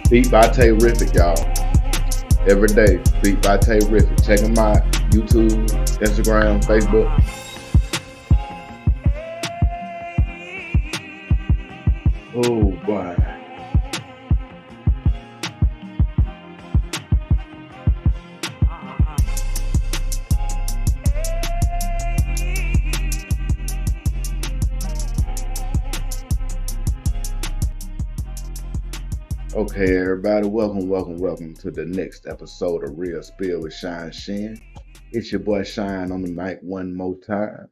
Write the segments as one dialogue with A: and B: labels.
A: Beat by Terrific, y'all. Every day, Beat by Terrific. Check them out. YouTube, Instagram, Facebook. Oh boy. Okay, everybody, welcome to the next episode of Real Spill with Shyne Shin. It's your boy Shyne on the mic one more time.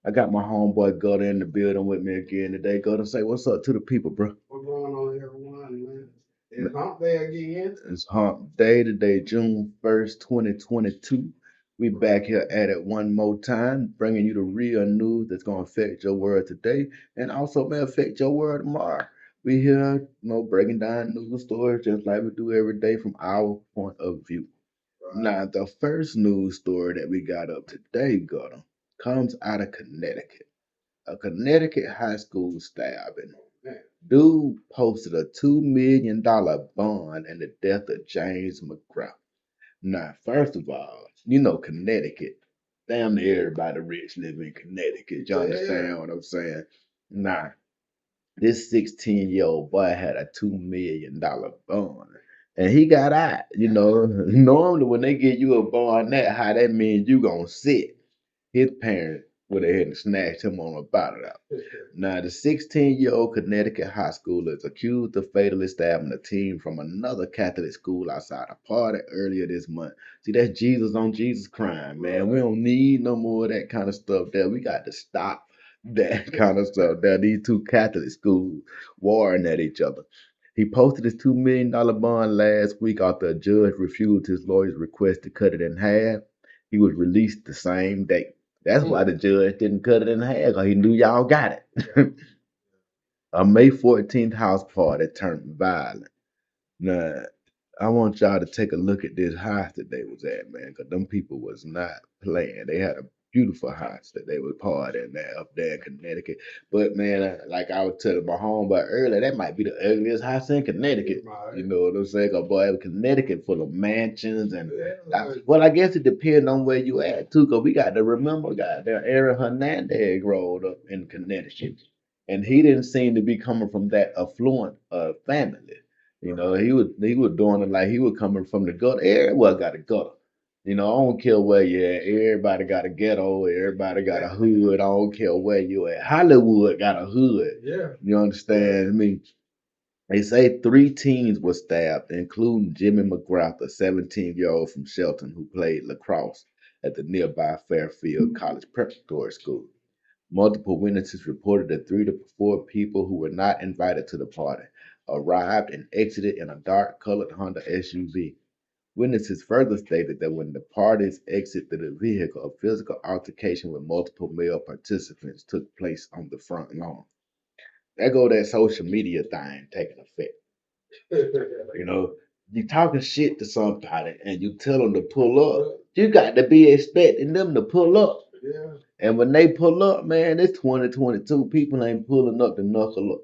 A: I got my homeboy Gutta in the building with me again today. Gutta, say what's up to the people, bro.
B: What's going on, everyone, man? It's hump day again.
A: It's hump day today, June 1st, 2022. We back here at it one more time, bringing you the real news that's going to affect your world today and also may affect your world tomorrow. We here, breaking down news stories just like we do every day from our point of view. Now, the first news story that we got up today, Gunner, comes out of Connecticut. A Connecticut high school stabbing. Dude posted a $2 million bond in the death of James McGrath. Now, first of all, Connecticut. Damn near everybody rich live in Connecticut. You understand what I'm saying? Now, this 16-year-old boy had a $2 million bond. And he got out. Normally when they give you a bond that high, that means you gonna sit. His parents went ahead and snatched him on about it out. Now, the 16-year-old Connecticut high schooler is accused of fatally stabbing a teen from another Catholic school outside a party earlier this month. See, that's Jesus on Jesus crime, man. We don't need no more of that kind of stuff there. We got to stop that kind of stuff there. These two Catholic schools warring at each other. He posted his $2 million bond last week after a judge refused his lawyer's request to cut it in half. He was released the same day. That's why the judge didn't cut it in half, because he knew y'all got it. A May 14th house party turned violent. Now, I want y'all to take a look at this house that they was at, man, because them people was not playing. They had a beautiful house that they was partying there up there in Connecticut. But man, like I was telling my homeboy earlier, that might be the ugliest house in Connecticut. You know what I'm saying? 'Cause boy, Connecticut full of mansions and well, I guess it depends on where you at too, because we got to remember, goddamn, Aaron Hernandez growed up in Connecticut, and he didn't seem to be coming from that affluent family. He was doing it like he was coming from the gutter. Everyone got a gutter. I don't care where you at. Everybody got a ghetto. Everybody got a hood. I don't care where you at. Hollywood got a hood.
B: Yeah.
A: You understand me? They say three teens were stabbed, including Jimmy McGrath, a 17-year-old from Shelton who played lacrosse at the nearby Fairfield College Preparatory School. Multiple witnesses reported that 3 to 4 people who were not invited to the party arrived and exited in a dark colored Honda SUV. Witnesses further stated that when the parties exited the vehicle, a physical altercation with multiple male participants took place on the front lawn. There go that social media thing taking effect. You know, you talking shit to somebody and you tell them to pull up. You got to be expecting them to pull up.
B: Yeah.
A: And when they pull up, man, it's 2022. People ain't pulling up to knuckle up.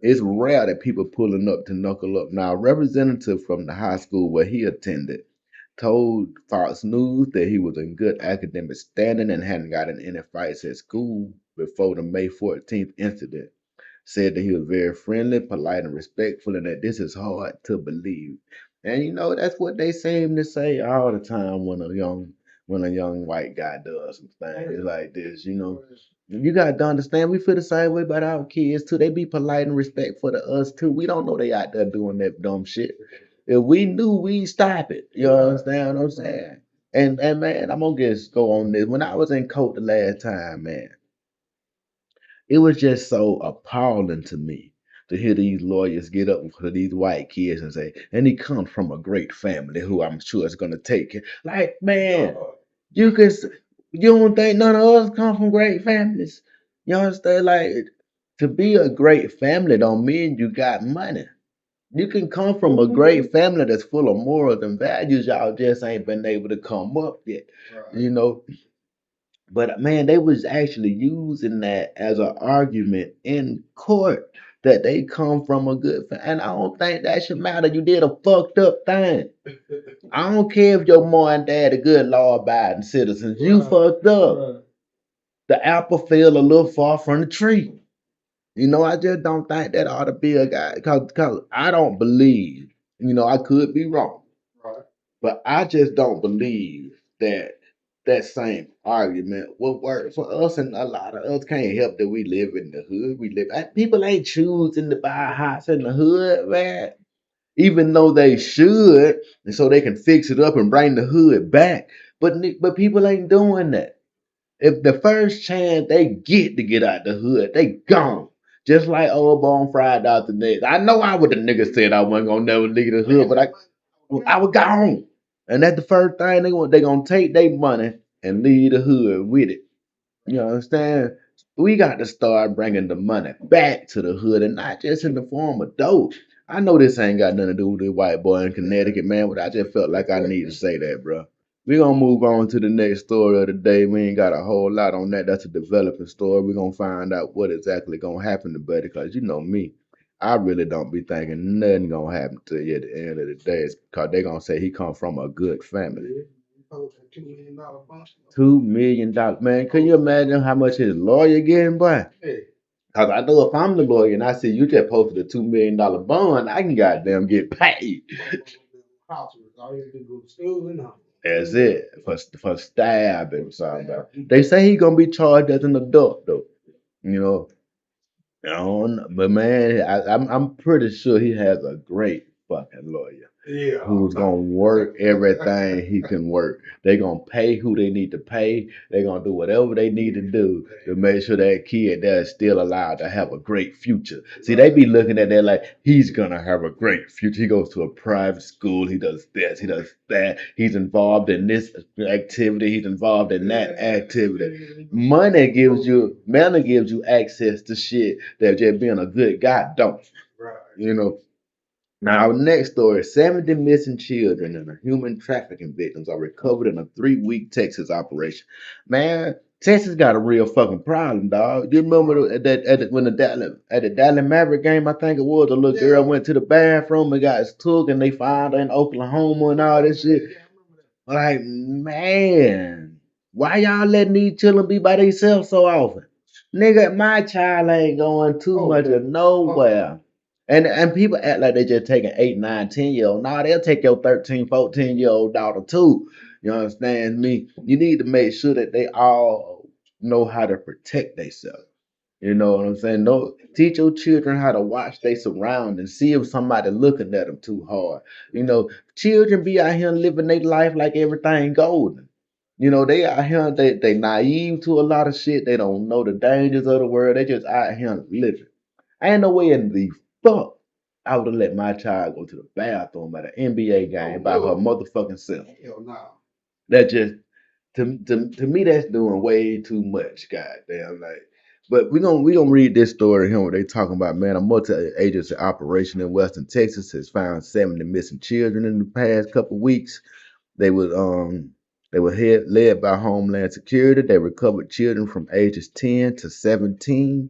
A: It's rare that people pulling up to knuckle up. Now, a representative from the high school where he attended told Fox News that he was in good academic standing and hadn't gotten any fights at school before the May 14th incident. Said that he was very friendly, polite, and respectful, and that this is hard to believe. And that's what they seem to say all the time when a young white guy does some things like this. You got to understand, we feel the same way about our kids too. They be polite and respectful to us too. We don't know they out there doing that dumb shit. If we knew, we'd stop it. You understand what I'm saying? And man, I'm gonna just go on this. When I was in court the last time, man, it was just so appalling to me to hear these lawyers get up for these white kids and say, and he comes from a great family who I'm sure is gonna take care. Like, man, you can you don't think none of us come from great families? You understand? Like, to be a great family don't mean you got money. You can come from a great family that's full of morals and values. Y'all just ain't been able to come up yet. You know, but man, they was actually using that as an argument in court that they come from a good family. And I don't think that should matter. You did a fucked up thing. I don't care if your mom and dad are good law abiding citizens. You fucked up. Right. The apple fell a little far from the tree. I just don't think that ought to be a guy because I don't believe, I could be wrong, right? But I just don't believe that that same argument will work for us, and a lot of us can't help that we live in the hood. People ain't choosing to buy a house in the hood, man. Even though they should, and so they can fix it up and bring the hood back. But people ain't doing that. If the first chance they get to get out the hood, they gone. Just like old Bone Fried out the next. I know I would the nigga said I wasn't gonna never leave the hood, but I was gone. And that's the first thing they gonna take their money and leave the hood with it. You understand? We got to start bringing the money back to the hood and not just in the form of dope. I know this ain't got nothing to do with the white boy in Connecticut, man, but I just felt like I need to say that, bro. We're gonna move on to the next story of the day. We ain't got a whole lot on that. That's a developing story. We're gonna find out what exactly gonna happen to Buddy, because you know me. I really don't be thinking nothing gonna happen to you at the end of the day. Cause they gonna say he come from a good family. $2 million, man. Can you imagine how much his lawyer getting, boy? Cause I know if I'm the lawyer and I see you just posted a $2 million bond, I can goddamn get paid. That's it for stabbing somebody. They say he gonna be charged as an adult though. You know, I don't know, but man, I'm pretty sure he has a great fucking lawyer. Yeah. Who's gonna work everything he can work. They gonna pay who they need to pay. They gonna do whatever they need to do to make sure that kid there is still allowed to have a great future. See, they be looking at that like he's gonna have a great future. He goes to a private school. He does this. He does that. He's involved in this activity. He's involved in that activity. Money gives you access to shit that just being a good guy don't. Right. Now, our next story: 70 missing children and human trafficking victims are recovered in a 3-week Texas operation. Man, Texas got a real fucking problem, dog. You remember when at the Dallas Maverick game, I think it was, a little girl went to the bathroom and got took, and they found her in Oklahoma and all this shit. Like, man, why y'all letting these children be by themselves so often? Nigga, my child ain't going too much of nowhere. And people act like they just taking 8, 9, 10-year old. Nah, they'll take your 13, 14-year-old daughter too. You understand me? You need to make sure that they all know how to protect themselves. You know what I'm saying? No, teach your children how to watch their surroundings, see if somebody looking at them too hard. Children be out here living their life like everything golden. They out here, they naive to a lot of shit. They don't know the dangers of the world. They just out here living. I ain't no way in the fuck I would have let my child go to the bathroom at an NBA game by her motherfucking self. Hell no. That just to me that's doing way too much, goddamn. But we gonna read this story here where they talking about, man, a multi-agency operation in Western Texas has found 70 missing children in the past couple weeks. They was led by Homeland Security. They recovered children from ages 10 to 17,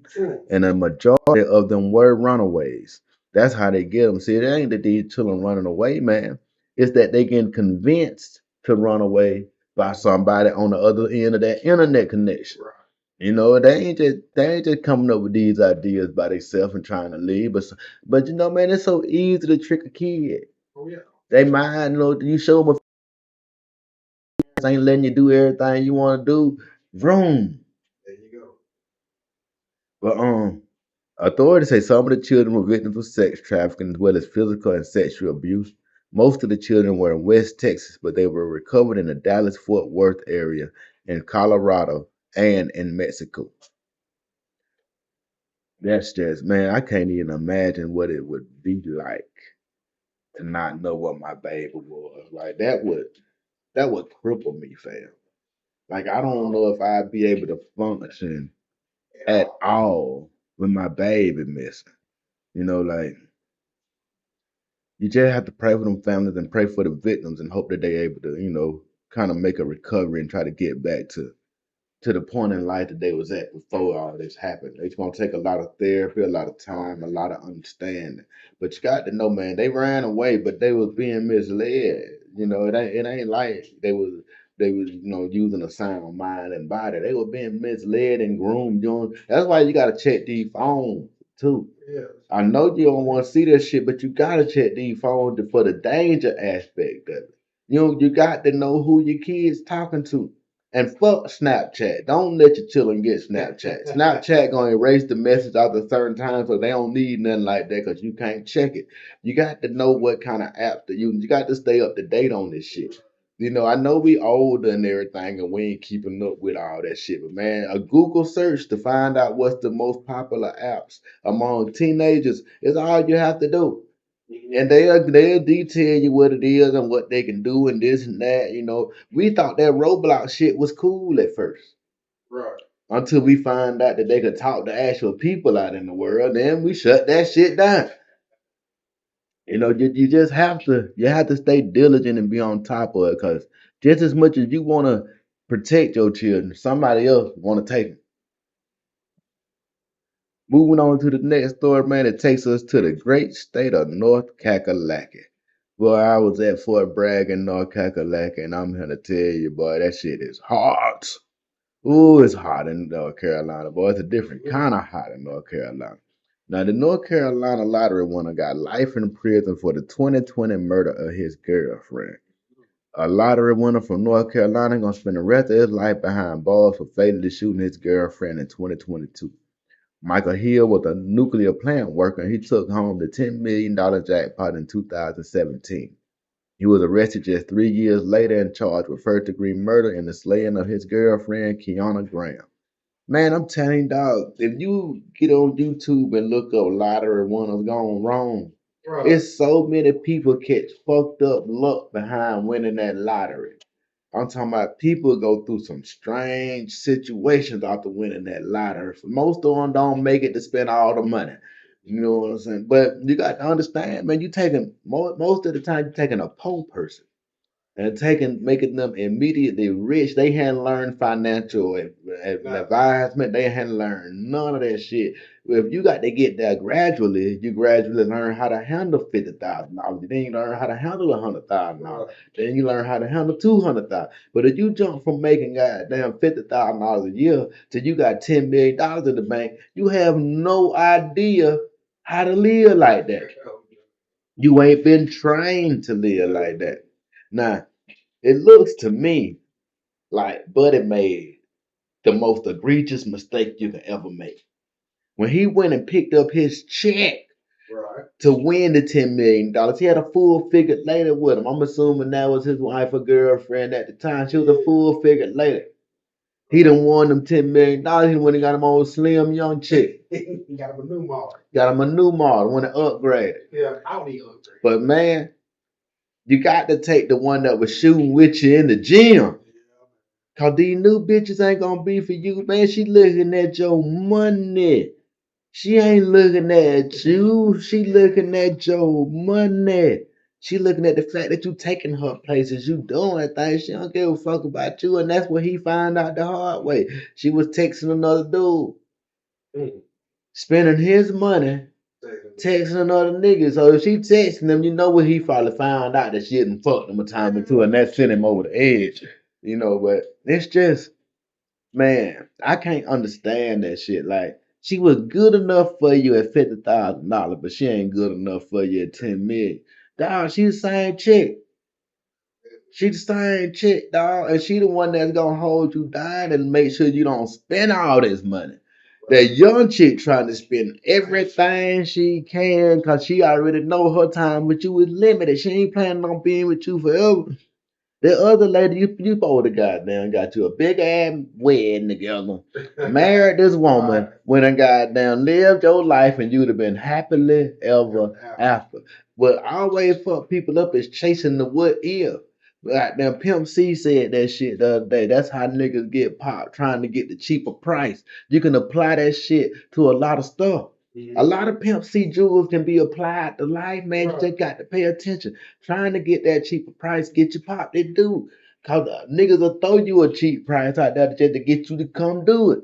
A: and a majority of them were runaways. That's how they get them. See, it ain't that these children running away, man. It's that they getting convinced to run away by somebody on the other end of that internet connection. They ain't just coming up with these ideas by themselves and trying to leave. But man, it's so easy to trick a kid. Oh yeah. They mind, you show them ain't letting you do everything you want to do. Vroom. There you go. But authorities say some of the children were victims of sex trafficking as well as physical and sexual abuse. Most of the children were in West Texas, but they were recovered in the Dallas-Fort Worth area, in Colorado, and in Mexico. That's just, man, I can't even imagine what it would be like to not know what my baby was. Like that would cripple me, fam. Like I don't know if I'd be able to function at all with my baby missing. Like you just have to pray for them families and pray for the victims and hope that they're able to, kind of make a recovery and try to get back to the point in life that they was at before all this happened. It's gonna take a lot of therapy, a lot of time, a lot of understanding. But you got to know, man, they ran away, but they was being misled. You know, it ain't like they was using a sound mind and body. They were being misled and groomed. That's why you gotta check these phones too.
B: Yeah.
A: I know you don't want to see that shit, but you gotta check these phones for the danger aspect of it. You got to know who your kids talking to. And fuck Snapchat. Don't let your children get Snapchat. Snapchat gonna erase the message after certain times, so they don't need nothing like that because you can't check it. You got to know what kind of apps to use. You got to stay up to date on this shit. I know we older and everything, and we ain't keeping up with all that shit. But man, a Google search to find out what's the most popular apps among teenagers is all you have to do. And they'll detail you what it is and what they can do and this and that. We thought that Roblox shit was cool at first.
B: Right.
A: Until we find out that they could talk to actual people out in the world, then we shut that shit down. You just have to stay diligent and be on top of it, because just as much as you want to protect your children, somebody else want to take them. Moving on to the next story, man, it takes us to the great state of North Kakalaki. Boy, I was at Fort Bragg in North Kakalaki, and I'm here to tell you, boy, that shit is hot. Ooh, it's hot in North Carolina, boy. It's a different kind of hot in North Carolina. Now, the North Carolina lottery winner got life in prison for the 2020 murder of his girlfriend. A lottery winner from North Carolina gonna spend the rest of his life behind bars for fatally shooting his girlfriend in 2022. Michael Hill was a nuclear plant worker, and he took home the $10 million jackpot in 2017. He was arrested just 3 years later and charged with first-degree murder and the slaying of his girlfriend, Kiana Graham. Man, I'm telling you, dog, if you get on YouTube and look up lottery winners gone wrong,
B: Right.
A: it's so many people catch fucked up luck behind winning that lottery. I'm talking about people go through some strange situations after winning that lottery. Most of them don't make it to spend all the money. You know what I'm saying? But you got to understand, man, you taking most of the time you're taking a poor person and making them immediately rich. They hadn't learned financial advisement. They hadn't learned none of that shit. If you got to get there gradually, you gradually learn how to handle $50,000. Then you learn how to handle $100,000. Then you learn how to handle 200,000. But if you jump from making goddamn $50,000 a year to you got $10 million in the bank, you have no idea how to live like that. You ain't been trained to live like that. Now, it looks to me like Buddy made the most egregious mistake you could ever make. When he went and picked up his check to win the $10 million, he had a full figured lady with him. I'm assuming that was his wife or girlfriend at the time. She was a full figured lady. He done won them $10 million. He went and got him on slim young chick.
B: He got him a new model.
A: Got him a new model, went and upgraded.
B: Yeah, Audi upgrade.
A: But man, you got to take the one that was shooting with you in the gym. Cause these new bitches ain't gonna be for you, man. She looking at your money. She ain't looking at you. She looking at your money. She looking at the fact that you taking her places, you doing things. She don't give a fuck about you, and that's what he found out the hard way. She was texting another dude, spending his money, texting another nigga. So if she texting him, you know what he probably found out that she hadn't fucked him a time or two, and that sent him over the edge. But it's just, man, I can't understand that shit. Like, she was good enough for you at $50,000, but she ain't good enough for you at $10 million. Dog, she the same chick. She the same chick, dog, and she the one that's gonna hold you down and make sure you don't spend all this money. That young chick trying to spend everything she can because she already know her time with you is limited. She ain't planning on being with you forever. The other lady, you both have goddamn got you a big ass wedding together, married this woman, went and goddamn lived your life, and you'd have been happily ever after. But always fuck people up is chasing the what if. Goddamn Pimp C said that shit the other day. That's how niggas get popped, trying to get the cheaper price. You can apply that shit to a lot of stuff. A lot of Pimp C jewels can be applied to life, man. You just got to pay attention. Trying to get that cheaper price, get you popped. It do. Cause niggas will throw you a cheap price out there just to get you to come do it.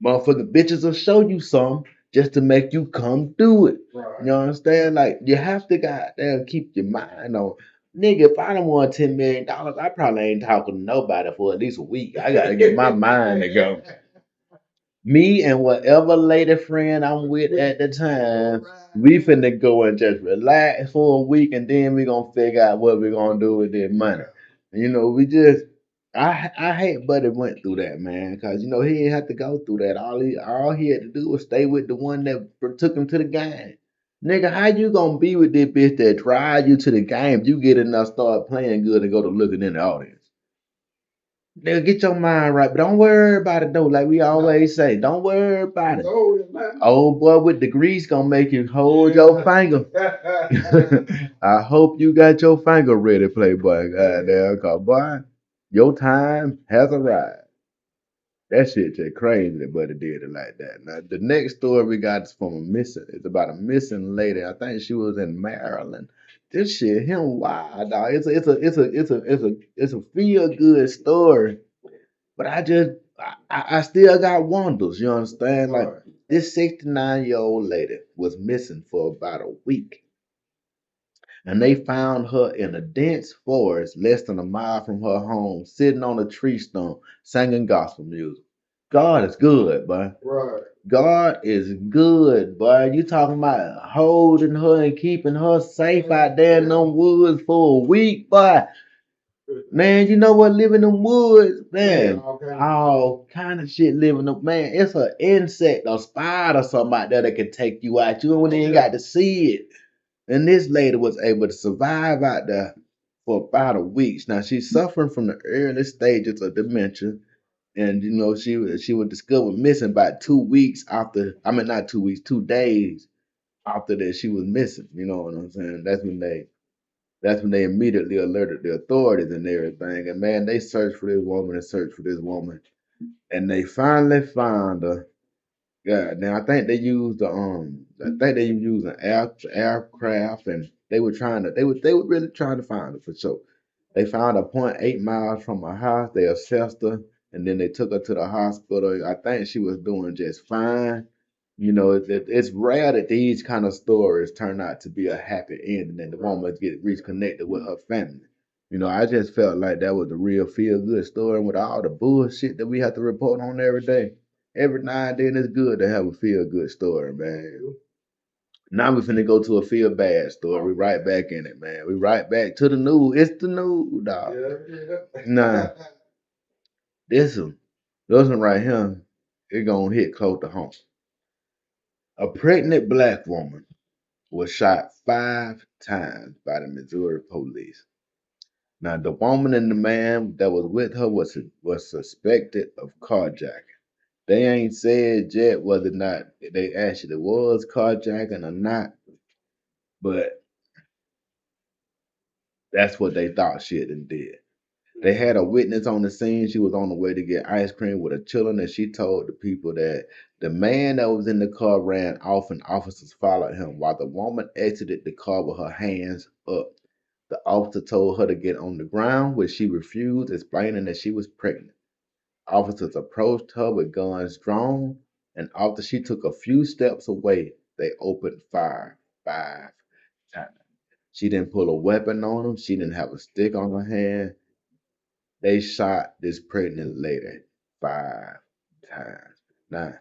A: Motherfucking bitches will show you some just to make you come do it.
B: Right.
A: You understand? Like you have to goddamn keep your mind on. Nigga, if I don't want $10 million, I probably ain't talking to nobody for at least a week. I gotta get my mind to go. Me and whatever lady friend I'm with at the time, we finna go and just relax for a week, and then we gonna figure out what we gonna do with this money. You know, we just I hate Buddy went through that, man, cause you know he didn't have to go through that. All he had to do was stay with the one that took him to the game. Nigga, how you gonna be with this bitch that drive you to the game? You get enough, start playing good, and go to looking in the audience. Nigga, get your mind right, but don't worry about it though. Like we always say, don't worry about it. Old boy with the grease gonna make you hold your finger. I hope you got your finger ready, Playboy. Goddamn, cause boy, your time has arrived. That shit just crazy, but it did it like that. Now the next story we got is from a missing. It's about a missing lady. I think she was in Maryland. This shit, him wild dog. It's a feel good story. But I still got wonders, you understand? Like this 69-year-old lady was missing for about a week. And they found her in a dense forest less than a mile from her home, sitting on a tree stump, singing gospel music. God is good, boy.
B: Right.
A: God is good, boy. You talking about holding her and keeping her safe out there in them woods for a week, boy. Man, you know what? Living in the woods, man. All kind of shit living up, man. It's an insect, a spider, something out there that can take you out. You don't even got to see it. And this lady was able to survive out there for about a week. Now she's suffering from the early stages of dementia, and you know she was discovered missing about 2 weeks after. I mean, not 2 weeks, 2 days after that she was missing. You know what I'm saying? That's when they immediately alerted the authorities and everything. And man, they searched for this woman and searched for this woman, and they finally found her. Yeah, now I think they used an aircraft, and they were really trying to find her for sure. They found her 0.8 miles from her house. They assessed her, and then they took her to the hospital. I think she was doing just fine. You know, it's rare that these kind of stories turn out to be a happy ending and the woman get reconnected with her family. You know, I just felt like that was a real feel good story with all the bullshit that we have to report on every day. Every now and then it's good to have a feel good story, man. Now we finna go to a feel bad story. We right back in it, man. We right back to the news. It's the news, dog. Nah, this one right here, it gonna hit close to home. A pregnant black woman was shot 5 times by the Missouri police. Now, the woman and the man that was with her was suspected of carjacking. They ain't said yet whether or not they actually was carjacking or not, but that's what they thought she had and did. They had a witness on the scene. She was on the way to get ice cream with her children, and she told the people that the man that was in the car ran off and officers followed him while the woman exited the car with her hands up. The officer told her to get on the ground, which she refused, explaining that she was pregnant. Officers approached her with guns drawn, and after she took a few steps away, they opened fire 5 times. She didn't pull a weapon on them. She didn't have a stick on her hand. They shot this pregnant lady 5 times. Now,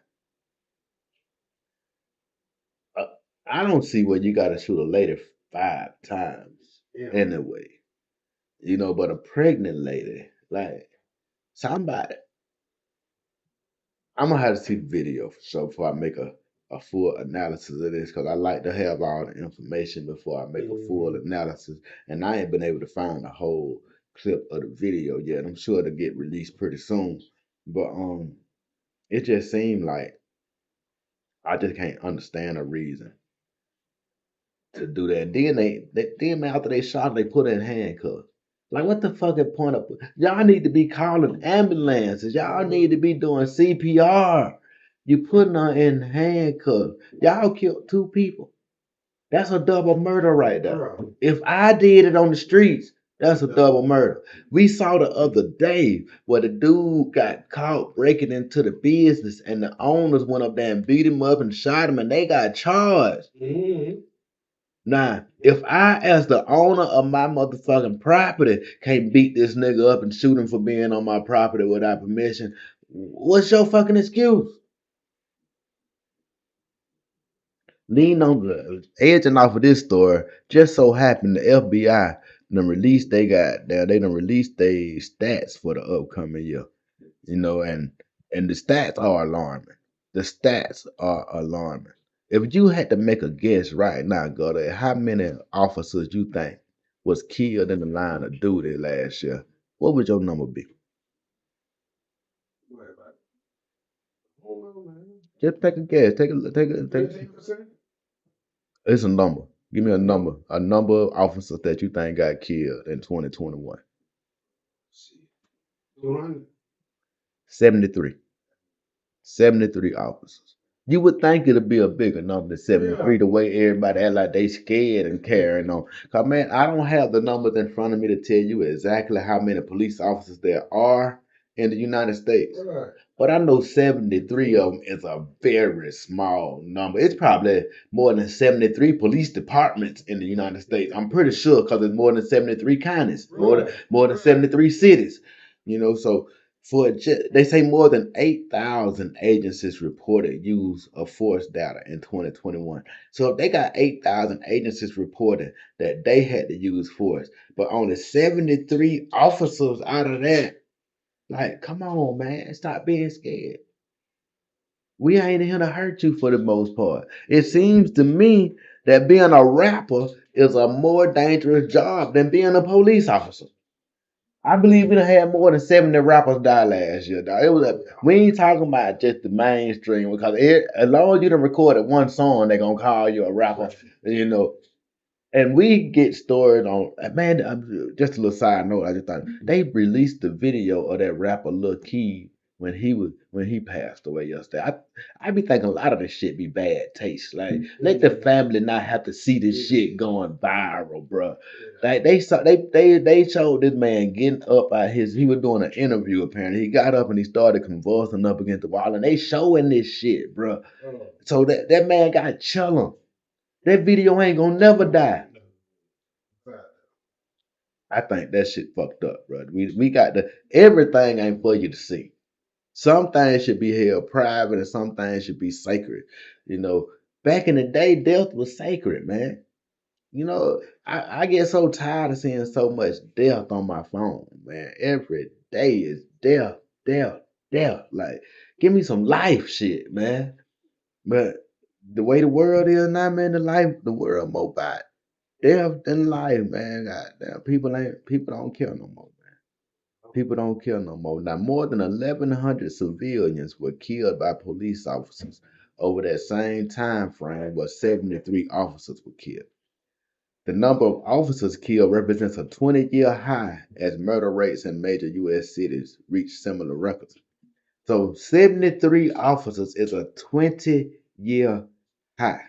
A: uh, I don't see where you got to shoot a lady 5 times anyway. You know, but a pregnant lady, like somebody, I'm gonna have to see the video for sure before I make a full analysis of this because I like to have all the information before I make a full analysis. And I ain't been able to find a whole clip of the video yet. I'm sure it'll get released pretty soon. But it just seemed like I just can't understand a reason to do that. Then then after they shot her, they put her in handcuffs. Like what the fucking point of y'all need to be calling ambulances. Y'all need to be doing CPR. You putting her in handcuffs. Y'all killed 2 people. That's a double murder right there. If I did it on the streets, That's a double murder. We saw the other day where the dude got caught breaking into the business and the owners went up there and beat him up and shot him and they got charged.
B: Mm-hmm.
A: Now, if I, as the owner of my motherfucking property, can't beat this nigga up and shoot him for being on my property without permission, what's your fucking excuse? Lean on the edging off of this story. Just so happened the FBI done released they done released their stats for the upcoming year. You know, and the stats are alarming. The stats are alarming. If you had to make a guess right now, Gutta, how many officers you think was killed in the line of duty last year, what would your number be?
B: What about it? Hold on, man.
A: Just take a guess. Take.
B: 15%?
A: It's a number. Give me a number. A number of officers that you think got killed in 2021.
B: See. 200.
A: 73. 73 officers. You would think it'd be a bigger number than 73
B: Yeah.
A: the way everybody act like they scared and carrying on. Cause man, I don't have the numbers in front of me to tell you exactly how many police officers there are in the United States.
B: Right.
A: But I know 73 of them is a very small number. It's probably more than 73 police departments in the United States. I'm pretty sure because it's more than 73 counties, more than 73 cities. You know, so they say more than 8,000 agencies reported use of force data in 2021. So if they got 8,000 agencies reporting that they had to use force, but only 73 officers out of that, like, come on, man, stop being scared. We ain't here to hurt you for the most part. It seems to me that being a rapper is a more dangerous job than being a police officer. I believe we done had more than 70 rappers die last year, dog. We ain't talking about just the mainstream because as long as you done recorded one song, they gonna call you a rapper, you know. And we get stories on man. Just a little side note. I just thought they released the video of that rapper Lil Key when he passed away yesterday. I be thinking a lot of this shit be bad taste. Like let the family not have to see this shit going viral, bro. Like they showed this man getting up out his. He was doing an interview apparently. He got up and he started convulsing up against the wall, and they showing this shit, bro. So that man got chillin'. That video ain't gonna never die. I think that shit fucked up, bro. We got the everything ain't for you to see. Some things should be held private and some things should be sacred. You know, back in the day, death was sacred, man. You know, I get so tired of seeing so much death on my phone, man. Every day is death, death, death. Like, give me some life shit, man. But the way the world is now, man, the world more about death than life, man. Goddamn, people don't care no more, man. People don't care no more. Now, more than 1,100 civilians were killed by police officers over that same time frame, where 73 officers were killed. The number of officers killed represents a 20-year high as murder rates in major U.S. cities reach similar records. So, 73 officers is a 20-year high.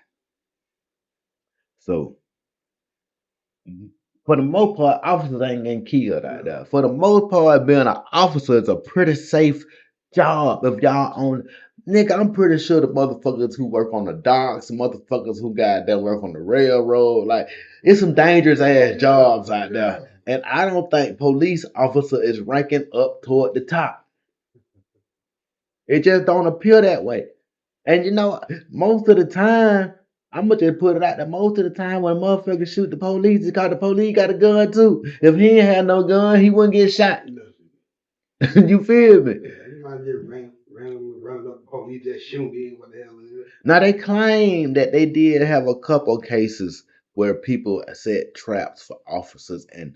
A: So, for the most part, officers ain't getting killed out there. For the most part, being an officer is a pretty safe job if y'all own. Nigga, I'm pretty sure the motherfuckers who work on the docks, the motherfuckers who got that work on the railroad, like it's some dangerous ass jobs out there. And I don't think police officer is ranking up toward the top. It just don't appear that way. And you know, most of the time, I'm gonna just put it out there. Most of the time, when a motherfucker shoot the police, it's because the police got a gun too. If he ain't had no gun, he wouldn't get shot. You feel me?
B: Yeah, you might get running up the police just shooting what the hell is it?
A: Now they claim that they did have a couple cases where people set traps for officers and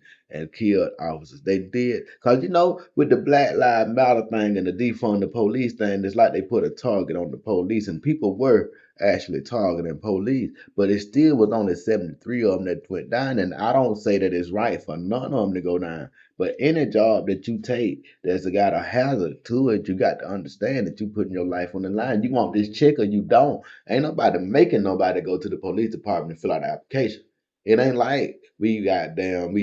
A: killed officers. They did because you know with the Black Lives Matter thing and the defund the police thing, it's like they put a target on the police and people were actually targeting police, but it still was only 73 of them that went down. And I don't say that it's right for none of them to go down. But any job that you take that's got a hazard to it, you got to understand that you putting your life on the line. You want this check or you don't. Ain't nobody making nobody go to the police department and fill out an application. It ain't like we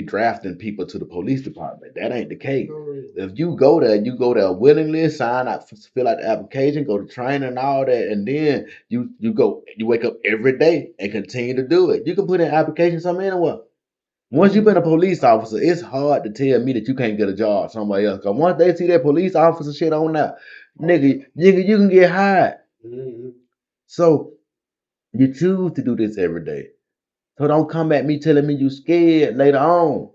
A: drafting people to the police department. That ain't the case. If you go there willingly, sign up, fill out the application, go to training and all that, and then you wake up every day and continue to do it. You can put in applications somewhere anywhere. Once you've been a police officer, it's hard to tell me that you can't get a job somewhere else. Cause once they see that police officer shit on that, nigga, you can get hired. So you choose to do this every day. So don't come at me telling me you scared later on.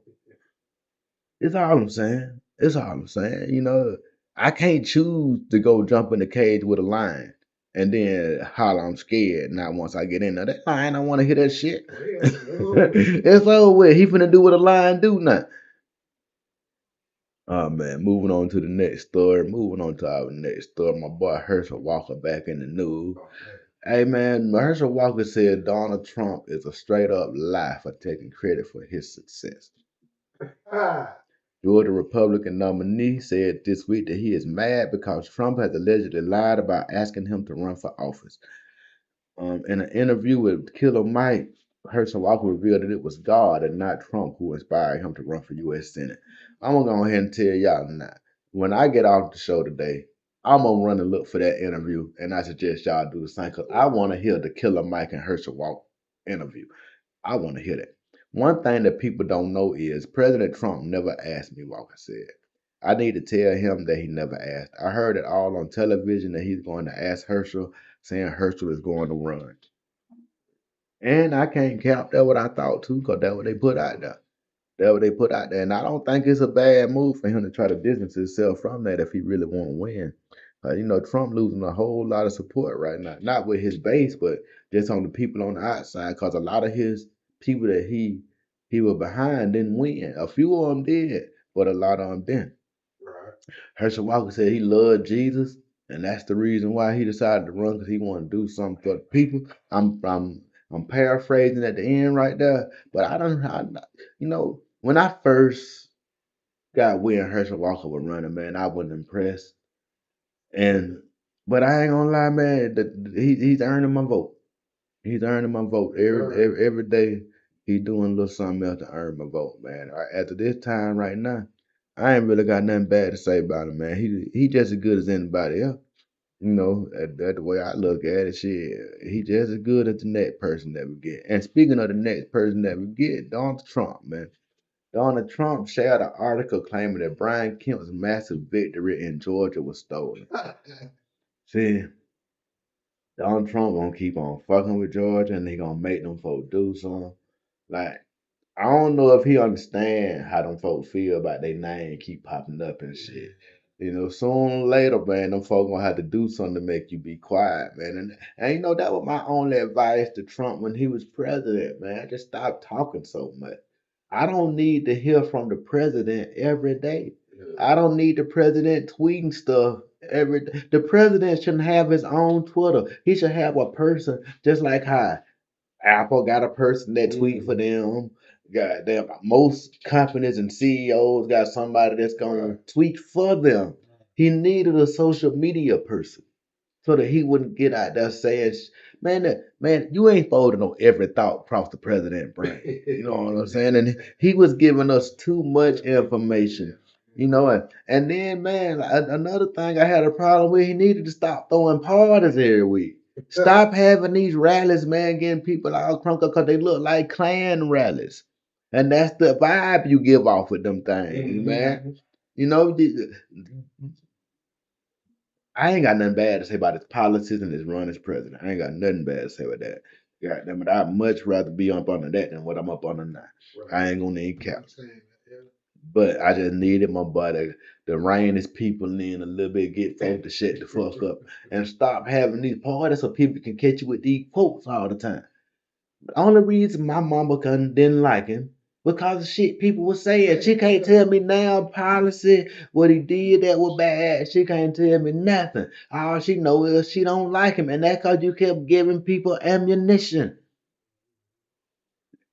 A: It's all I'm saying. It's all I'm saying. I can't choose to go jump in the cage with a lion and then holler I'm scared. Not once I get in there. That lion, I want to hear that shit. It's over with. He finna do what a lion do now. Oh man, moving on to the next story. Moving on to our next story. My boy Herschel Walker back in the news. Hey man, Herschel Walker said Donald Trump is a straight up lie for taking credit for his success. Georgia Republican nominee said this week that he is mad because Trump has allegedly lied about asking him to run for office. In an interview with Killer Mike, Herschel Walker revealed that it was God and not Trump who inspired him to run for U.S. Senate. I'm gonna go ahead and tell y'all now. When I get off the show today, I'm gonna run and look for that interview, and I suggest y'all do the same because I want to hear the Killer Mike and Herschel Walker interview. I want to hear that. One thing that people don't know is President Trump never asked me, Walker said. I need to tell him that he never asked. I heard it all on television that he's going to ask Herschel, saying Herschel is going to run. And I can't count that what I thought too, because that's what they put out there. That's what they put out there. And I don't think it's a bad move for him to try to distance himself from that if he really want to win. Trump losing a whole lot of support right now. Not with his base, but just on the people on the outside. Because a lot of his people that he was behind didn't win. A few of them did, but a lot of them didn't. Right. Herschel Walker said he loved Jesus, and that's the reason why he decided to run because he wanted to do something for the people. I'm paraphrasing at the end right there, but when I first got when Herschel Walker was running, man, I wasn't impressed. But I ain't gonna lie, man, he's earning my vote. He's earning my vote every day. He's doing a little something else to earn my vote, man. After this time right now, I ain't really got nothing bad to say about him, man. He just as good as anybody else. That's the way I look at it. Shit, he just as good as the next person that we get. And speaking of the next person that we get, Donald Trump, man. Donald Trump shared an article claiming that Brian Kemp's massive victory in Georgia was stolen. See, Donald Trump gonna keep on fucking with Georgia and he gonna make them folks do something. Like, I don't know if he understand how them folks feel about their name keep popping up and shit. Sooner or later, man, them folks gonna have to do something to make you be quiet, man. And that was my only advice to Trump when he was president, man. Just stop talking so much. I don't need to hear from the president every day. I don't need the president tweeting stuff every day. The president shouldn't have his own Twitter. He should have a person just like how Apple got a person that tweet for them. Goddamn, most companies and CEOs got somebody that's gonna tweet for them. He needed a social media person so that he wouldn't get out there saying, man, you ain't folding on every thought across the president's brain. You know what I'm saying? And he was giving us too much information. And then, man, another thing I had a problem with, he needed to stop throwing parties every week. Stop having these rallies, man, getting people all crunk up because they look like Klan rallies. And that's the vibe you give off with them things, man. You know, I ain't got nothing bad to say about his policies and his run as president. I ain't got nothing bad to say about that. Goddamn it, I'd much rather be up under that than what I'm up under now. I ain't gonna need cap. But I just needed my buddy to rein his people in a little bit, get folks to shut the fuck up, and stop having these parties so people can catch you with these quotes all the time. The only reason my mama didn't like him because of shit people were saying. She can't tell me now policy, what he did that was bad. She can't tell me nothing. All she know is she don't like him, and that's because you kept giving people ammunition.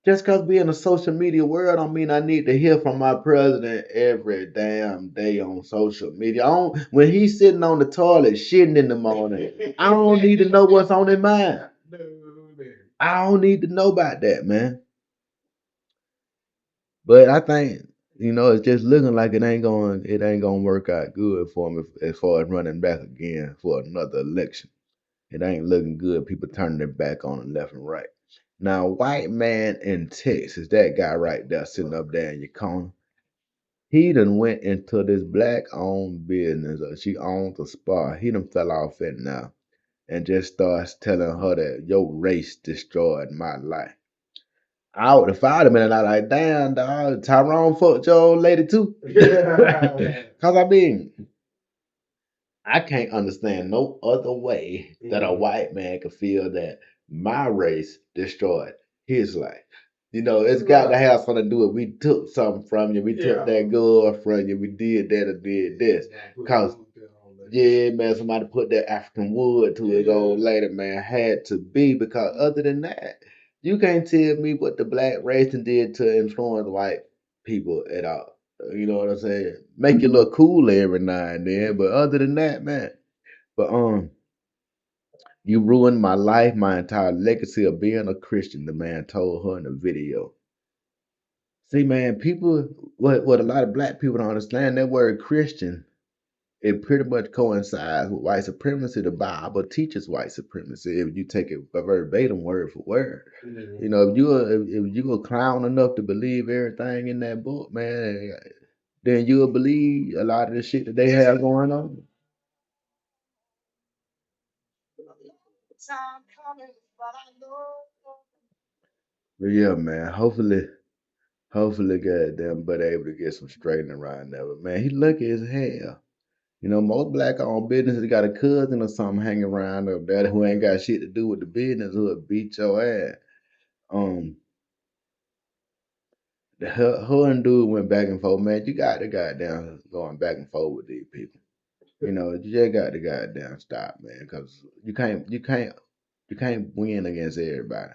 A: Just because we in a social media world don't mean I need to hear from my president every damn day on social media. When he's sitting on the toilet shitting in the morning, I don't need to know what's on his mind. I don't need to know about that, man. But I think it's just looking like it ain't gonna work out good for him as far as running back again for another election. It ain't looking good. People turning their back on him left and right. Now, white man in Texas, that guy right there sitting up there in your corner, he done went into this black owned business. She owns a spa. He done fell off it now and just starts telling her that your race destroyed my life. If I'd have been like, damn, dog, Tyrone fucked your old lady too. Cause I mean, I can't understand no other way that a white man could feel that my race destroyed his life. It's got to have something to do with we took something from you, we took that girl from you, we did that or did this. Cause yeah, man, somebody put that African wood to his old lady, man, had to be because other than that, you can't tell me what the black race did to influence white people at all. You know what I'm saying? Make you look cool every now and then, but other than that, man. But you ruined my life, my entire legacy of being a Christian. The man told her in the video. See, man, what a lot of black people don't understand that word Christian. It pretty much coincides with white supremacy. The Bible teaches white supremacy if you take it verbatim, word for word. If you a clown enough to believe everything in that book, man, then you'll believe a lot of the shit that they have going on. But yeah, man, hopefully, goddamn, but able to get some straightening around there. But man, he lucky as hell. Most black owned businesses got a cousin or something hanging around up there who ain't got shit to do with the business who'll beat your ass. Um, her and dude went back and forth, man. You got to goddamn going back and forth with these people. You just got to goddamn stop, man, because you can't win against everybody.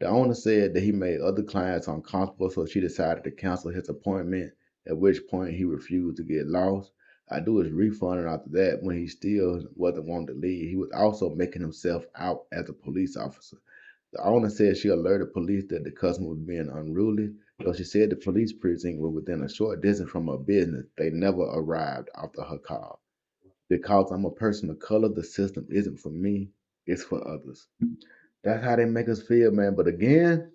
A: The owner said that he made other clients uncomfortable, so she decided to cancel his appointment, at which point he refused to get lost. I do his refund, and after that, when he still wasn't wanting to leave, he was also making himself out as a police officer. The owner said she alerted police that the customer was being unruly, though she said the police precinct was within a short distance from her business. They never arrived after her call. Because I'm a person of color, the system isn't for me, it's for others. That's how they make us feel, man. But again,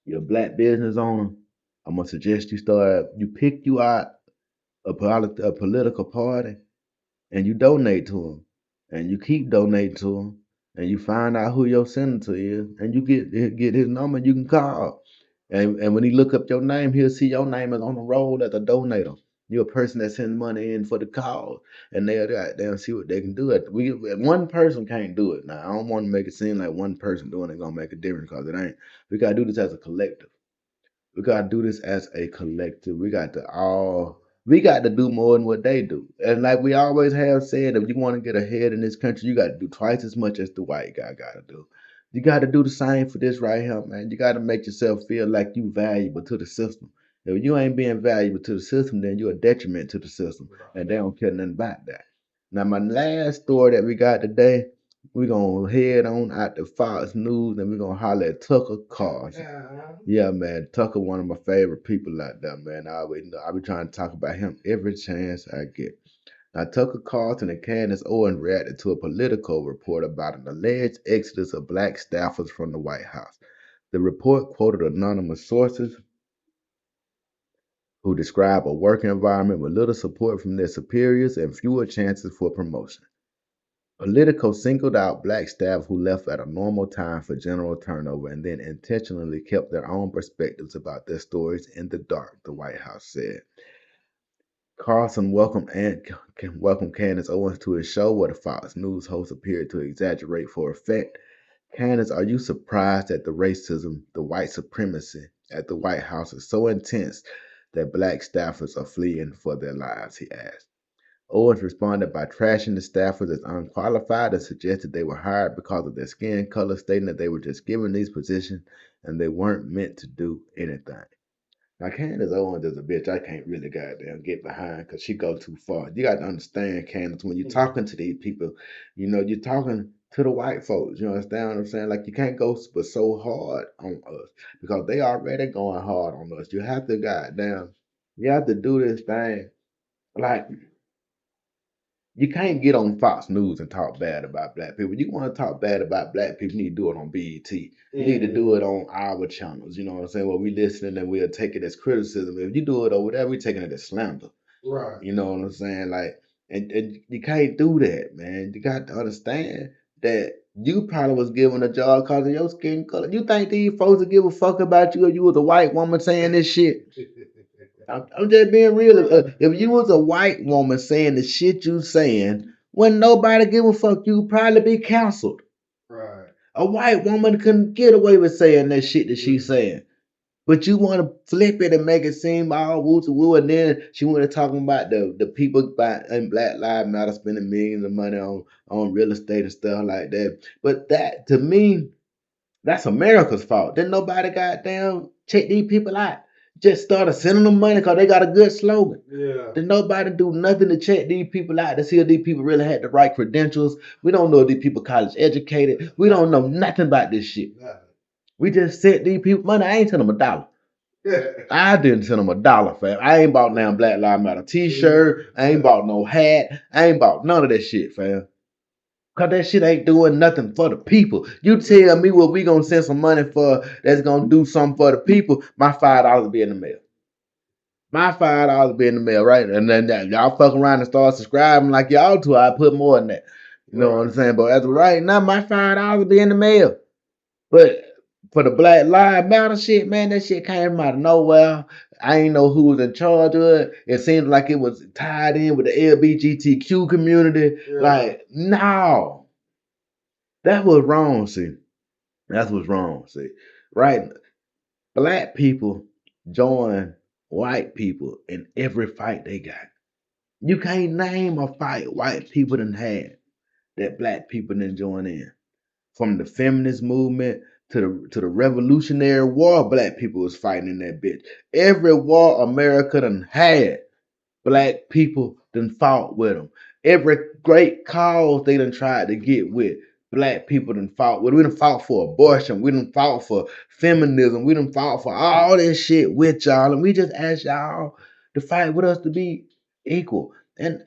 A: you're a black business owner. I'm gonna suggest you pick you out a political party and you donate to them, and you keep donating to them, and you find out who your senator is, and you get his number, and you can call. And when he look up your name, he'll see your name is on the roll as a donator. You're a person that sends money in for the cause, and they'll see what they can do. One person can't do it. Now I don't want to make it seem like one person doing it gonna make a difference because it ain't. We gotta do this as a collective. We gotta do this as a collective. We got to do more than what they do. And like we always have said, if you want to get ahead in this country, you gotta do twice as much as the white guy gotta do. You gotta do the same for this right here, man. You gotta make yourself feel like you valuable to the system. If you ain't being valuable to the system, then you're a detriment to the system. And they don't care nothing about that. Now my last story that we got today, we're gonna head on out to Fox News and we're gonna holler at Tucker Carlson. Yeah, man. Tucker, one of my favorite people out there, man. I be trying to talk about him every chance I get. Now, Tucker Carlson and Candace Owens reacted to a Politico report about an alleged exodus of black staffers from the White House. The report quoted anonymous sources who describe a work environment with little support from their superiors and fewer chances for promotion. Politico singled out black staff who left at a normal time for general turnover and then intentionally kept their own perspectives about their stories in the dark, the White House said. Carlson welcomed Candace Owens to his show, where the Fox News host appeared to exaggerate for effect. Candace, are you surprised at the racism, the white supremacy at the White House is so intense that black staffers are fleeing for their lives? He asked. Owens responded by trashing the staffers as unqualified and suggested they were hired because of their skin color, stating that they were just given these positions and they weren't meant to do anything. Now, Candace Owens is a bitch I can't really goddamn get behind because she go too far. You got to understand, Candace, when you're talking to these people, you're talking. to the white folks. You understand what I'm saying? Like you can't go but so hard on us because they already going hard on us. You have to goddamn, you have to do this thing. Like you can't get on Fox News and talk bad about black people. You want to talk bad about black people, you need to do it on BET. You need to do it on our channels. You know what I'm saying? Where we listening and we'll take it as criticism. If you do it over there, we taking it as slander.
B: Right.
A: You know what I'm saying? Like, and you can't do that, man. You got to understand that you probably was given a job because of your skin color. You think these folks would give a fuck about you if you was a white woman saying this shit? I'm just being real. If you was a white woman saying the shit you saying, when nobody give a fuck, you probably be canceled.
B: Right.
A: A white woman couldn't get away with saying that shit that she's saying. But you want to flip it and make it seem all woo to woo, and then she want to talking about the people in Black Lives Matter spending millions of money on real estate and stuff like that. But that to me, that's America's fault. Then nobody goddamn check these people out. Just started sending them money because they got a good slogan.
B: Yeah.
A: Then nobody do nothing to check these people out to see if these people really had the right credentials. We don't know if these people college educated. We don't know nothing about this shit. We just sent these people money. I ain't sent them $1. I didn't send them $1, fam. I ain't bought now Black Lives Matter t-shirt. I ain't bought no hat. I ain't bought none of that shit, fam. Cause that shit ain't doing nothing for the people. You tell me what we gonna send some money for that's gonna do something for the people, my $5 will be in the mail. My $5 will be in the mail, right? And then y'all fuck around and start subscribing like y'all do. I put more than that. You know what I'm saying? But as of right now, my $5 will be in the mail. But for the Black Lives Matter shit, man, that shit came out of nowhere. I ain't know who was in charge of it. It seemed like it was tied in with the LGBTQ community. Yeah. Like, no. That was wrong, see. That's what's wrong, see. Right? Black people join white people in every fight they got. You can't name a fight white people done had that black people didn't join in. From the feminist movement to the Revolutionary War, black people was fighting in that bitch. Every war America done had, black people done fought with them. Every great cause they done tried to get with, black people done fought with. We done fought for abortion. We done fought for feminism. We done fought for all this shit with y'all. And we just ask y'all to fight with us to be equal. And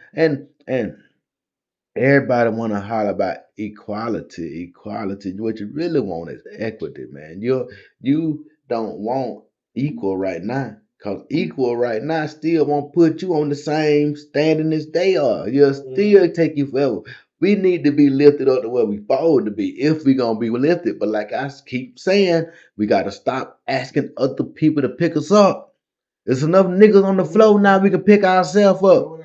A: everybody want to holler about equality, equality. What you really want is equity, man. You don't want equal right now, cause equal right now still won't put you on the same standing as they are. You'll still take you forever. We need to be lifted up to where we supposed to be if we gonna be lifted. But like I keep saying, we gotta stop asking other people to pick us up. There's enough niggas on the floor now. We can pick ourselves up.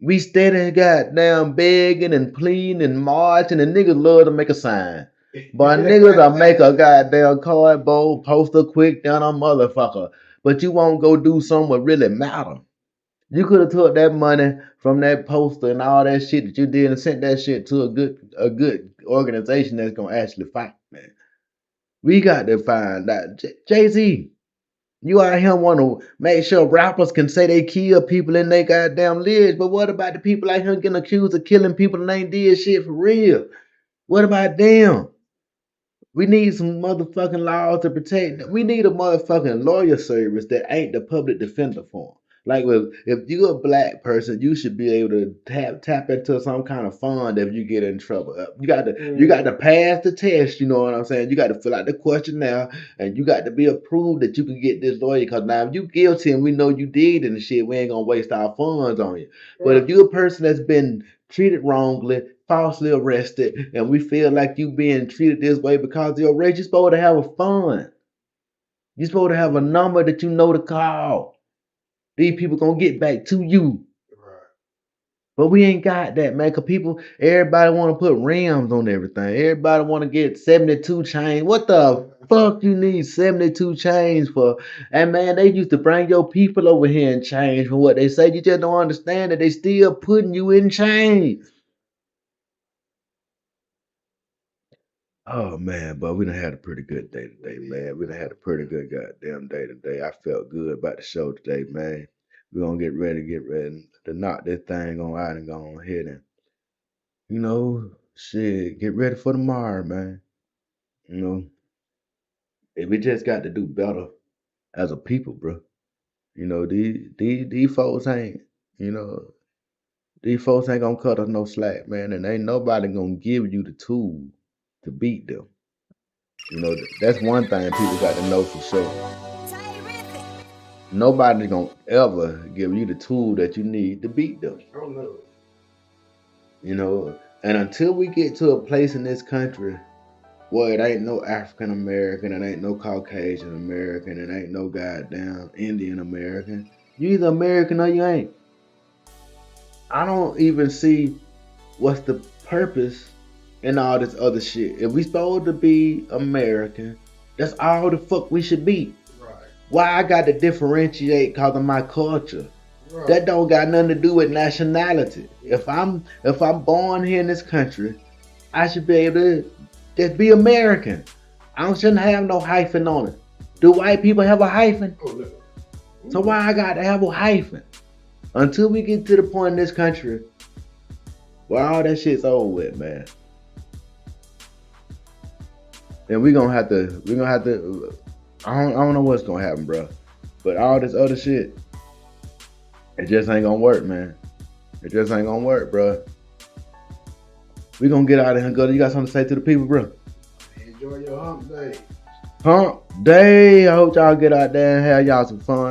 A: We steady goddamn begging and pleading and marching, and niggas love to make a sign. But niggas will make a goddamn cardboard poster quick down a motherfucker. But you won't go do something that really matter. You could have took that money from that poster and all that shit that you did and sent that shit to a good organization that's gonna actually fight, man. We got to find that Jay-Z. You out here want to make sure rappers can say they kill people in their goddamn lives, but what about the people out here getting accused of killing people and ain't did shit for real? What about them? We need some motherfucking laws to protect them. We need a motherfucking lawyer service that ain't the public defender for 'em. Like if you're a black person, you should be able to tap into some kind of fund if you get in trouble. You got to pass the test. You know what I'm saying? You got to fill out the questionnaire, and you got to be approved that you can get this lawyer. Because now if you guilty and we know you did and shit, we ain't gonna waste our funds on you. But if you're a person that's been treated wrongly, falsely arrested, and we feel like you being treated this way because of your race, you're supposed to have a fund. You're supposed to have a number that you know to call. These people gonna get back to you. But we ain't got that, man. Cause everybody want to put rims on everything. Everybody want to get 72 chains. What the fuck you need 72 chains for? And man, they used to bring your people over here and change for what they say. You just don't understand that they still putting you in chains. Oh man, but we done had a pretty good day today, man. We done had a pretty good goddamn day today. I felt good about the show today, man. We're gonna get ready to knock this thing on out and go on ahead and, you know, shit, get ready for tomorrow, man. You know, we just got to do better as a people, bro. You know, these folks ain't, you know, these folks ain't gonna cut us no slack, man, and ain't nobody gonna give you the tool to beat them. You know, that's one thing people got to know for sure. Nobody's gonna ever give you the tool that you need to beat them.
B: Oh no.
A: You know, and until we get to a place in this country where it ain't no African American, it ain't no Caucasian American, it ain't no goddamn Indian American, you either American or you ain't. I don't even see what's the purpose in all this other shit. If we supposed to be American, that's all the fuck we should be.
B: Right.
A: Why I got to differentiate because of my culture?
B: Right.
A: That don't got nothing to do with nationality. If I'm born here in this country, I should be able to just be American. I shouldn't have no hyphen on it. Do white people have a hyphen?
B: Oh no.
A: So why I got to have a hyphen? Until we get to the point in this country where all that shit's over with, man. Then we gonna have to. I don't know what's gonna happen, bro. But all this other shit, it just ain't gonna work, man. It just ain't gonna work, bro. We gonna get out of here and go. You got something to say to the people, bro?
B: Enjoy your hump day.
A: Hump day. I hope y'all get out there and have y'all some fun.